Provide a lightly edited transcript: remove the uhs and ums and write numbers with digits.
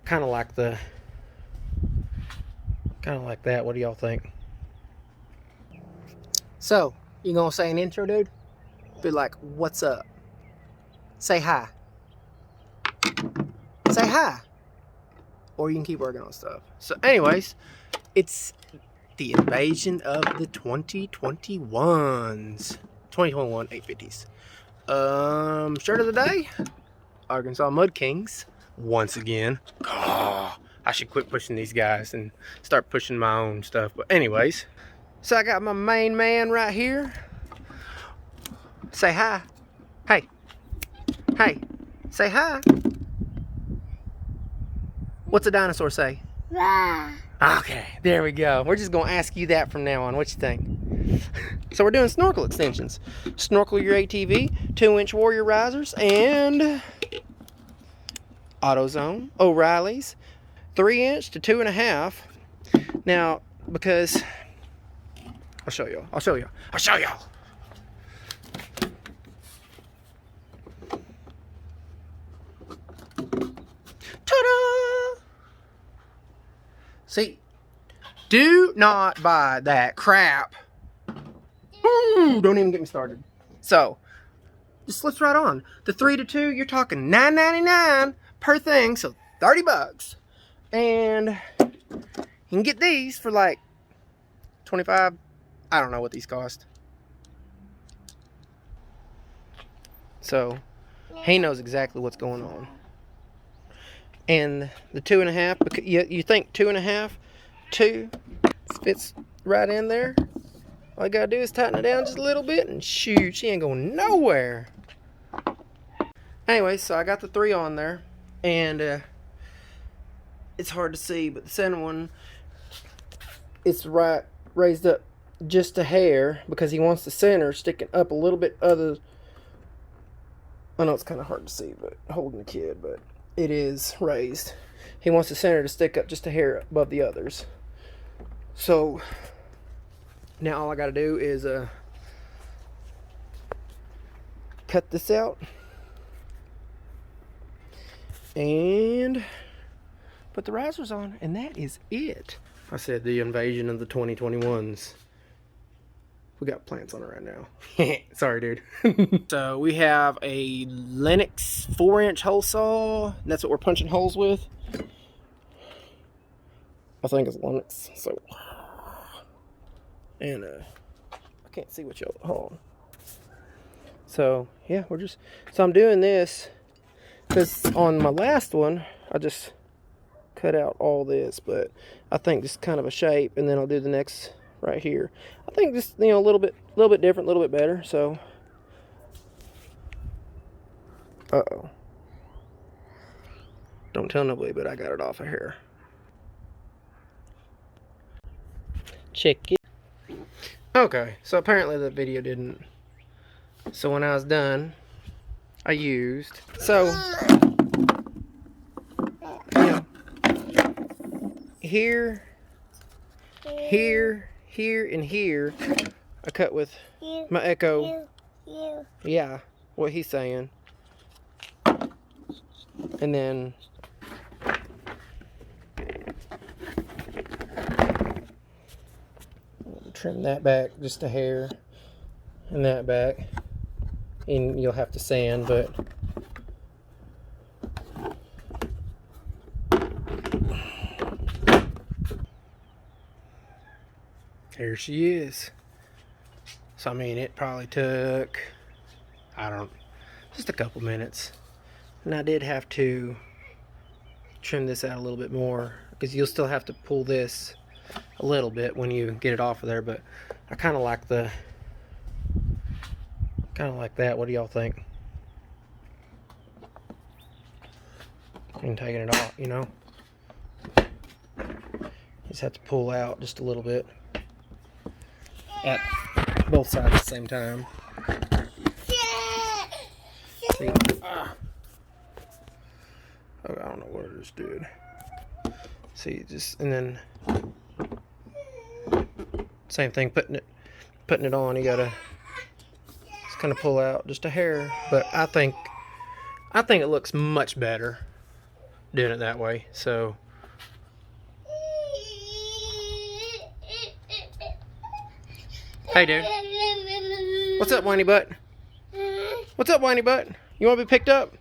kind of like that. What do y'all think? So, you gonna say an intro, dude? Be like, what's up? Say hi. Say hi. Or you can keep working on stuff. So anyways, it's the invasion of the 2021s. 2021 850s. Shirt of the day, Arkansas Mud Kings. Once again. Oh, I should quit pushing these guys and start pushing my own stuff. But anyways, so I got my main man right here. Say hi. Hey. Hey. Say hi. What's a dinosaur say? Rah. Okay, there we go. We're just gonna ask you that from now on. What you think? So we're doing snorkel extensions. Snorkel your ATV, 2-inch Warrior risers, and AutoZone, O'Reilly's, 3-inch to 2.5. Now, because I'll show y'all. Ta-da! See, do not buy that crap. Ooh, don't even get me started. So, just slips right on. The 3 to 2, you're talking $9.99 per thing, so 30 bucks. And you can get these for like 25. I don't know what these cost. So, he knows exactly what's going on. And the 2.5, because you think 2.5, 2 fits right in there. All you gotta do is tighten it down just a little bit, and shoot, she ain't going nowhere. Anyway, so I got the 3 on there, and it's hard to see, but the center one, it's right raised up just a hair because he wants the center sticking up a little bit other. I know it's kind of hard to see, but holding the kid, but it is raised. He wants the center to stick up just a hair above the others. So now all I gotta do is cut this out and put the risers on, and that is it. I said the invasion of the 2021s. We got plants on it right now. Sorry, dude. So we have a Lennox 4-inch hole saw. And that's what we're punching holes with. I think it's Lennox. So, and I can't see what y'all. Hold on. So yeah, so I'm doing this because on my last one I just cut out all this, but I think just kind of a shape, and then I'll do the next right here. I think just, you know, a little bit different, a little bit better. So uh-oh, don't tell nobody, but I got it off of here. Check it. Okay, so apparently the video didn't. So when I was done, I used, so you know, here, and here, I cut with my Echo. Yeah, what he's saying. And then trim that back just a hair, and that back, and you'll have to sand, but here she is. So I mean, it probably took, just a couple minutes. And I did have to trim this out a little bit more, because you'll still have to pull this a little bit when you get it off of there, but I kind of like that. What do y'all think? And taking it off, you know, just have to pull out just a little bit at both sides at the same time. See? Oh, I don't know what it is, dude. See, just, and then same thing, putting it on, you gotta just kind of pull out just a hair, but I think it looks much better doing it that way. So hey dude, what's up, whiny butt? What's up, whiny butt? You want to be picked up?